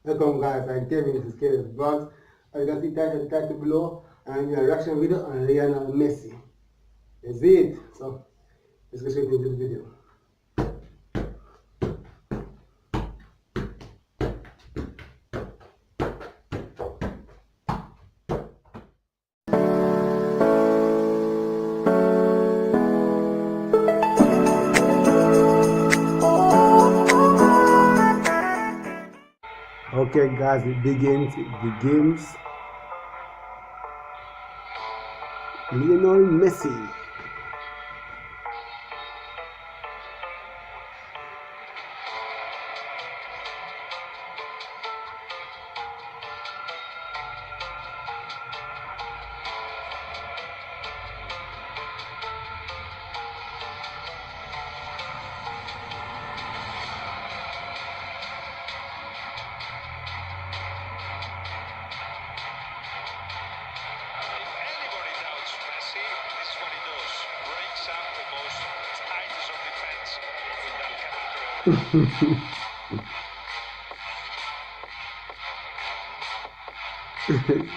Welcome guys, I'm Kevin, this is KLS Vlogs. As you can see title below, and a reaction video on Lionel Messi. Is it? So let's get straight into the video. Okay guys, it begins. Lionel Messi.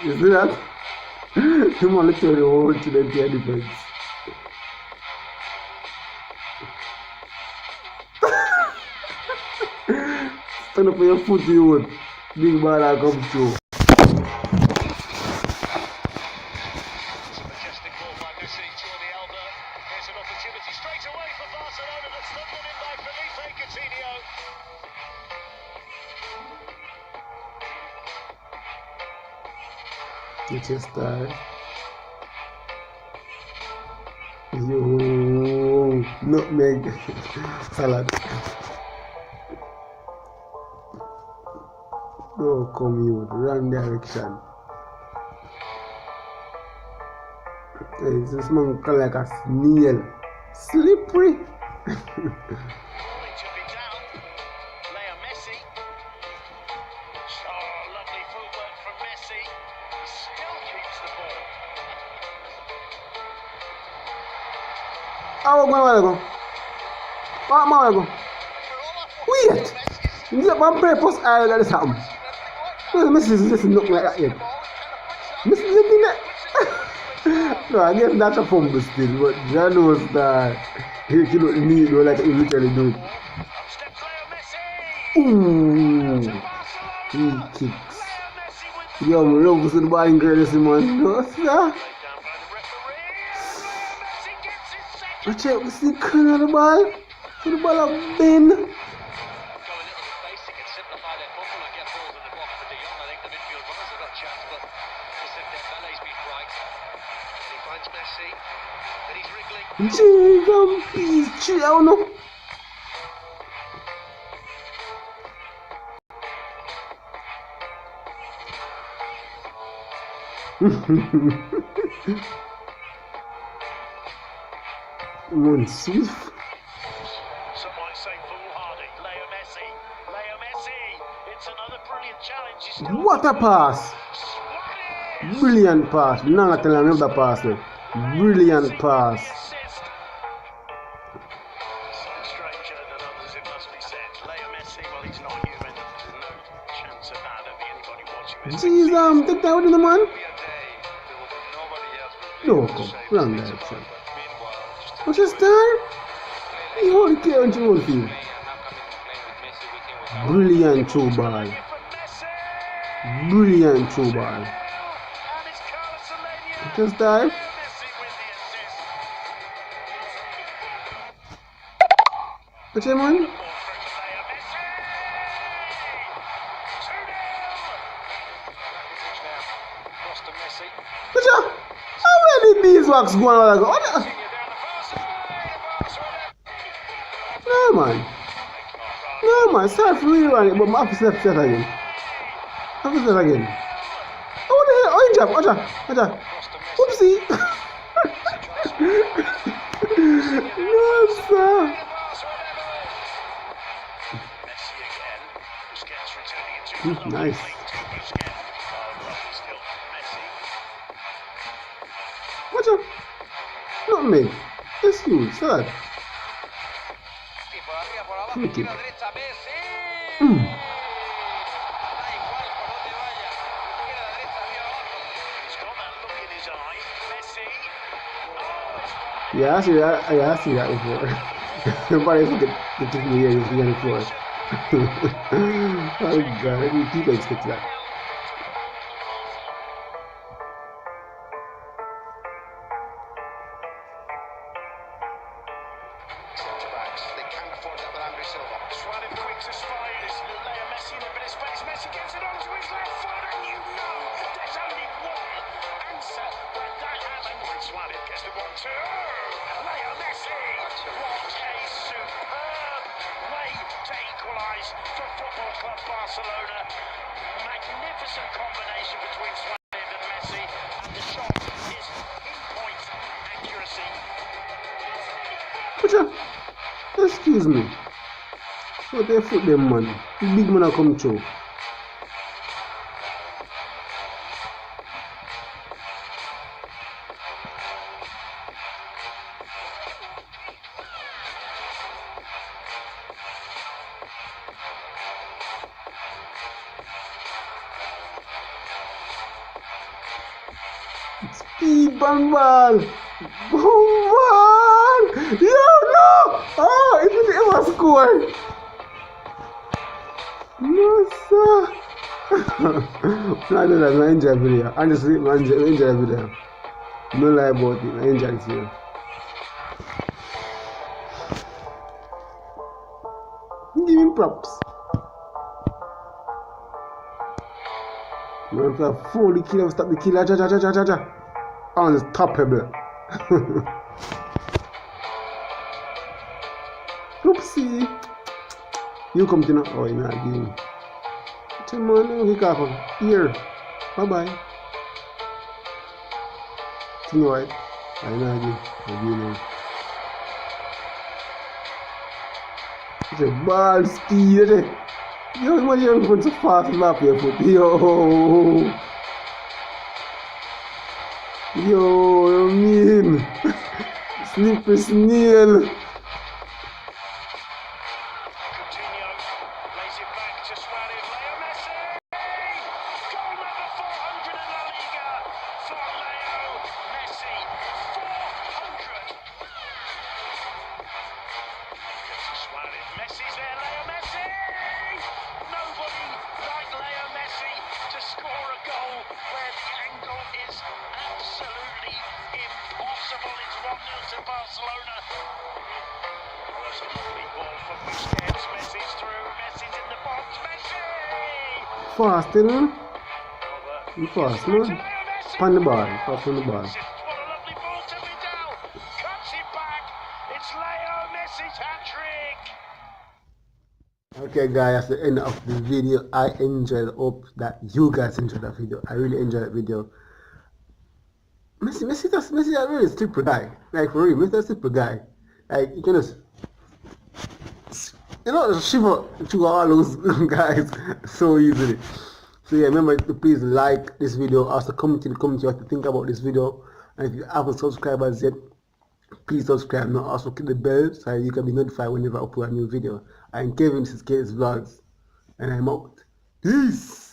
You see that? Him on literally whole to the entire defense. Stand up for your foot, you would. Big ball that comes through. Majestic ball by Messi toward the elbow. Here's an opportunity straight away for Barcelona, but stolen in by Felipe Coutinho. It's your style. You nutmeg salad. Oh, come you, wrong direction. Hey, this man kind like a snail. Slippery. Messi. Oh, lovely footwork from Messi. He still keeps the ball. Oh, go. Wait! You get one purpose I got this happen. Messi is just looking like that yet. Messi is looking like no, I guess that's a fumble still, but John knows that he don't need like he literally do it. Ooh, he kicks. Yo, I'm love to the ball in greatness, man. No, sir. Watch out, we see the corner of the ball. So the ball up bend. Jesus, please chill now. One swift. Some might say foolhardy. Leo Messi. It's another brilliant challenge. What a pass! Brilliant pass. We're not telling another pass. Brilliant pass. Stranger than others, it must be said. Leo Messi, well, he's not human. There's no chance of that of anybody watching this. Jesus, take that with the man. No, come, wrong direction. What's your star? He hold the care on your own field. Brilliant throw ball. Brilliant throw ball. Just dive. What's your man? What's your? How many beeswax going on? Like, no man, start for real running, but my office left set again. Oh, what the hell? Orange up, watch out. Oopsie. No, sir. Nice. Watch out. Not me. It's you, sir. Free kick. his eye. Messi. Yeah, I see that. Yeah, I see that before. Nobody forget the trick me here is on the floor. Oh god, I need people expect that. Centre-backs, they can't afford that with Andre Silva. Suarez quick to spines. Leo Messi in a bit of space. Messi gets it onto his left foot, and you know there's only one answer when that happens. When Suarez gets the 1-2. Leo Messi! What a superb way to equalise for Football Club Barcelona. Magnificent combination between Suarez and Messi, and the shot is in-point accuracy. Excuse me. What they foot them man? The big man a come through. Speed ball. Boom ball. Yo no. Oh, it will ever score. No sir. No, I enjoy video. Honestly, I enjoy video. No lie about it. I enjoy it here. Give him props. You want to fool the killer, stop the killer, unstoppable. Oopsie. You come to now. Oh, you're not giving. Come on, kick off. Here. Bye bye. Think you right? I'm not giving. I'm giving. It's a ball speed, isn't it? Yo, imagine you're going so fast and up your foot. Yo, I mean, slippery snail. Coutinho lays it back to Suarez. Leo Messi! Goal number 400 in La Liga for Leo Messi. 400! Gets to Suarez. Messi's there. Leo Messi! Nobody like Leo Messi to score a goal where the angle is absolutely impossible. It's 1-0 to Barcelona. That's a lovely ball from Busquets. Messi's through. Messi's in the box. Messi! Fast, you know? Robert. You fast, Through to man. Leo Messi. Pan the ball, fast on the ball. What a lovely ball to Vidal. Cuts it back. It's Leo Messi's hat-trick. Okay guys, that's the end of the video. I enjoyed. Hope that you guys enjoyed that video. I really enjoyed that video. Messi is a really stupid guy. Like for real, Messi is a stupid guy. Like you can just, you know, shiver through all those guys so easily. So yeah, remember to please like this video. Also comment in the comments what you think about this video. And if you haven't subscribed as yet, please subscribe and also click the bell so you can be notified whenever I upload a new video. I'm Kevin, this is KLS Vlogs, and I'm out. Peace!